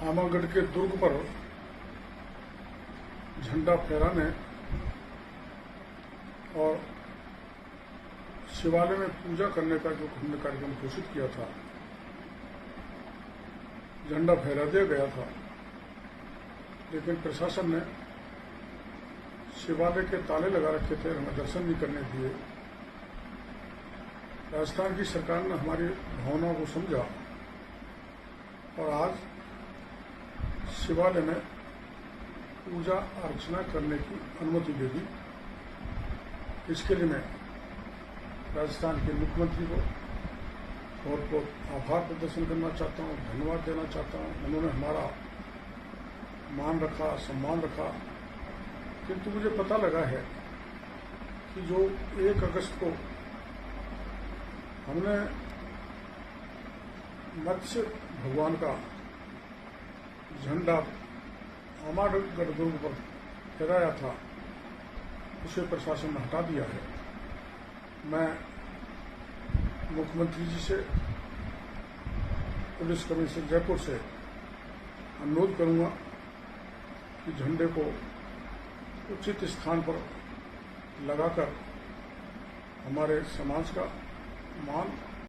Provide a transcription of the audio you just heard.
आमागढ़ के दुर्ग पर झंडा फहराने और शिवालय में पूजा करने का जो हमने कार्यक्रम घोषित किया था, झंडा फहरा दिया गया था, लेकिन प्रशासन ने शिवालय के ताले लगा रखे थे, हमें दर्शन नहीं करने दिए। राजस्थान की सरकार ने हमारी भावनाओं को समझा और आज शिवालय में पूजा अर्चना करने की अनुमति दे दी। इसके लिए मैं राजस्थान के मुख्यमंत्री को बहुत बहुत आभार प्रदर्शन करना चाहता हूँ, धन्यवाद देना चाहता हूँ। उन्होंने हमारा मान रखा, सम्मान रखा। किंतु मुझे पता लगा है कि जो 1 अगस्त को हमने मत्स्य भगवान का झंडा आमागढ़ दुर्ग पर फहराया था, उसे प्रशासन ने हटा दिया है। मैं मुख्यमंत्री जी से, पुलिस कमिश्नर जयपुर से अनुरोध करूंगा कि झंडे को उचित स्थान पर लगाकर हमारे समाज का मान